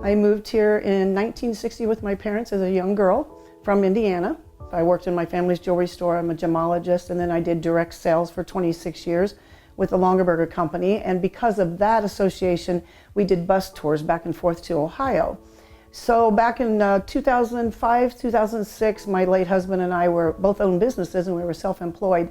I moved here in 1960 with my parents as a young girl from Indiana. I worked in my family's jewelry store. I'm a gemologist, and then I did direct sales for 26 years with the Longaberger Company. And because of that association, we did bus tours back and forth to Ohio. So back in 2005, 2006, my late husband and I were both owned businesses and we were self-employed.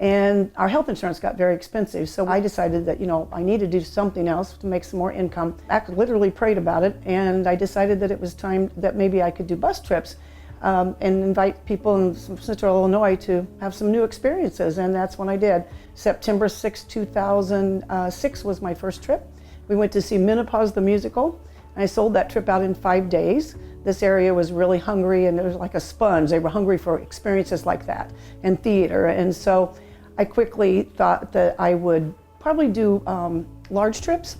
And our health insurance got very expensive. So I decided that, I needed to do something else to make some more income. I literally prayed about it, and I decided that it was time that maybe I could do bus trips and invite people in Central Illinois to have some new experiences, and that's when I did. September 6, 2006 was my first trip. We went to see Menopause the musical. I sold that trip out in 5 days. This area was really hungry, and it was like a sponge. They were hungry for experiences like that and theater. And so I quickly thought that I would probably do large trips,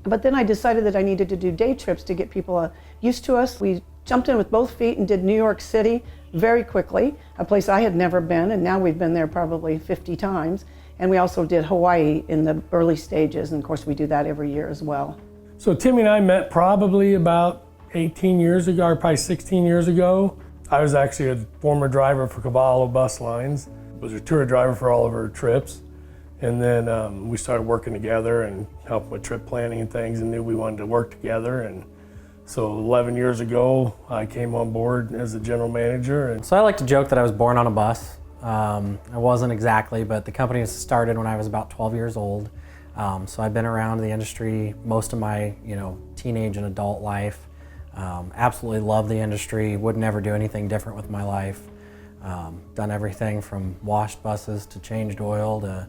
but then I decided that I needed to do day trips to get people used to us. We jumped in with both feet and did New York City very quickly, a place I had never been, and now we've been there probably 50 times. And we also did Hawaii in the early stages, and of course we do that every year as well. So Timi and I met probably about 18 years ago, or probably 16 years ago. I was actually a former driver for Cavallo Bus Lines. Was a tour driver for all of our trips. And then we started working together and helping with trip planning and things, and knew we wanted to work together. And so 11 years ago, I came on board as a general manager. So I like to joke that I was born on a bus. I wasn't exactly, but the company started when I was about 12 years old. So I've been around the industry most of my, teenage and adult life. Absolutely love the industry, would never do anything different with my life. Done everything from washed buses to changed oil to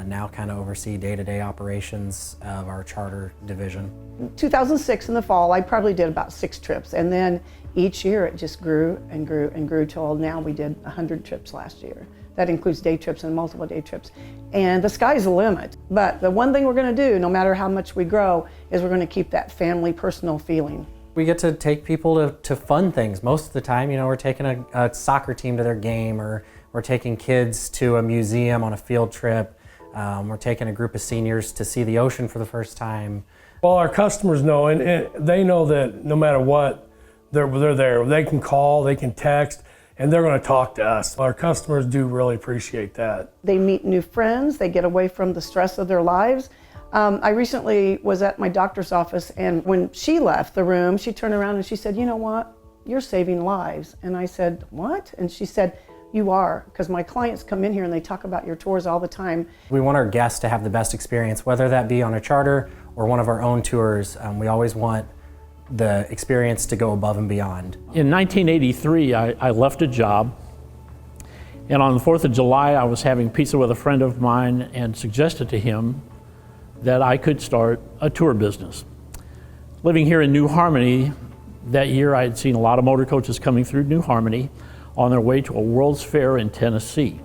now kind of oversee day-to-day operations of our charter division. 2006 in the fall, I probably did about 6 trips, and then each year it just grew and grew and grew till now we did 100 trips last year. That includes day trips and multiple day trips. And the sky's the limit. But the one thing we're going to do, no matter how much we grow, is we're going to keep that family, personal feeling. We get to take people to fun things. Most of the time, we're taking a soccer team to their game, or we're taking kids to a museum on a field trip. We're taking a group of seniors to see the ocean for the first time. Well, our customers know, and they know that no matter what, they're there. They can call, they can text, and they're going to talk to us. Our customers do really appreciate that. They meet new friends, they get away from the stress of their lives. I recently was at my doctor's office, and when she left the room, she turned around and she said, "You know what? You're saving lives." And I said, "What?" And she said, "You are, because my clients come in here and they talk about your tours all the time." We want our guests to have the best experience, whether that be on a charter or one of our own tours. We always want the experience to go above and beyond. In 1983, I left a job, and on the 4th of July, I was having pizza with a friend of mine and suggested to him that I could start a tour business. Living here in New Harmony, that year I had seen a lot of motor coaches coming through New Harmony on their way to a World's Fair in Tennessee.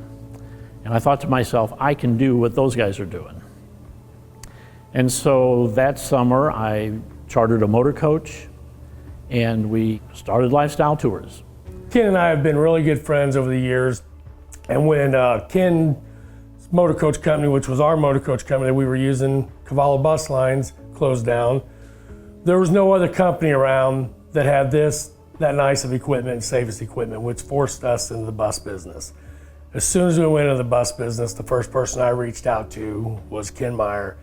And I thought to myself, I can do what those guys are doing. And so that summer, I chartered a motor coach, and we started Lifestyle Tours. Ken and I have been really good friends over the years, and when Ken's motor coach company, which was our motor coach company that we were using, Cavallo Bus Lines, closed down, there was no other company around that had that nice of equipment and safest equipment, which forced us into the bus business. As soon as we went into the bus business, the first person I reached out to was Ken Meyer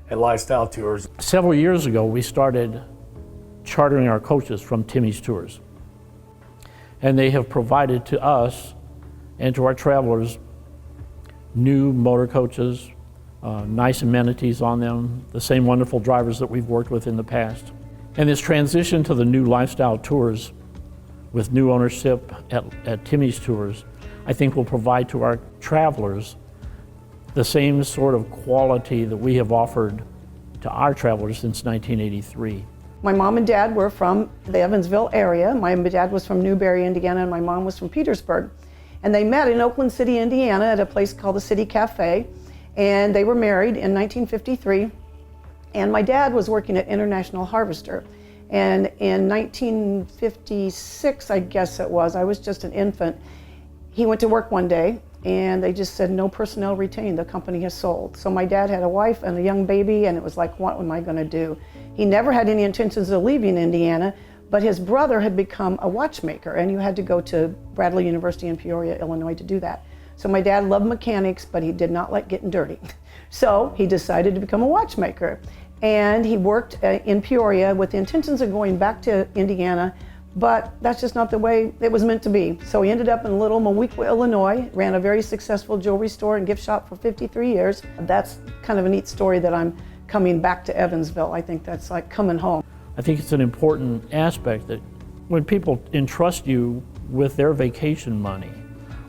at Lifestyle Tours. Several years ago, we started chartering our coaches from Timi's Tours. And they have provided to us and to our travelers new motor coaches, nice amenities on them, the same wonderful drivers that we've worked with in the past. And this transition to the new Lifestyle Tours with new ownership at Timi's Tours, I think will provide to our travelers the same sort of quality that we have offered to our travelers since 1983. My mom and dad were from the Evansville area. My dad was from Newberry, Indiana, and my mom was from Petersburg. And they met in Oakland City, Indiana at a place called the City Cafe. And they were married in 1953. And my dad was working at International Harvester. And in 1956, I guess it was, I was just an infant, he went to work one day and they just said no personnel retained, the company has sold. So my dad had a wife and a young baby, and it was like, what am I going to do? He never had any intentions of leaving Indiana, but his brother had become a watchmaker, and you had to go to Bradley University in Peoria, Illinois to do that. So my dad loved mechanics, but he did not like getting dirty. So he decided to become a watchmaker. And he worked in Peoria with the intentions of going back to Indiana, but that's just not the way it was meant to be. So he ended up in Little Moweaqua, Illinois, ran a very successful jewelry store and gift shop for 53 years. That's kind of a neat story that I'm coming back to Evansville. I think that's like coming home. I think it's an important aspect that when people entrust you with their vacation money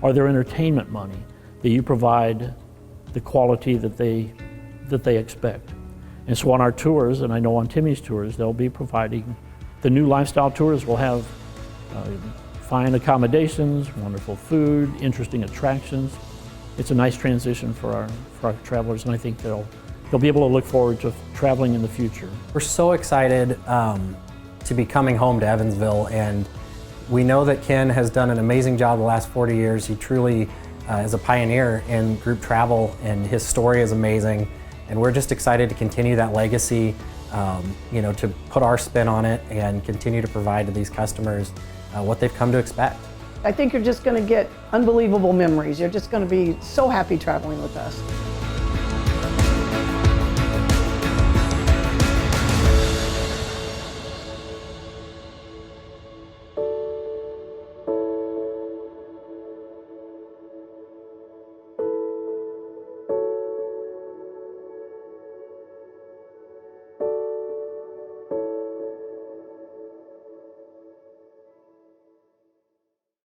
or their entertainment money, that you provide the quality that they expect. And so on our tours, and I know on Timi's tours, they'll be providing, the new lifestyle tours will have fine accommodations, wonderful food, interesting attractions. It's a nice transition for our travelers, and I think they'll be able to look forward to traveling in the future. We're so excited to be coming home to Evansville, and we know that Ken has done an amazing job the last 40 years. He truly is a pioneer in group travel, and his story is amazing. And we're just excited to continue that legacy, to put our spin on it and continue to provide to these customers what they've come to expect. I think you're just going to get unbelievable memories. You're just going to be so happy traveling with us.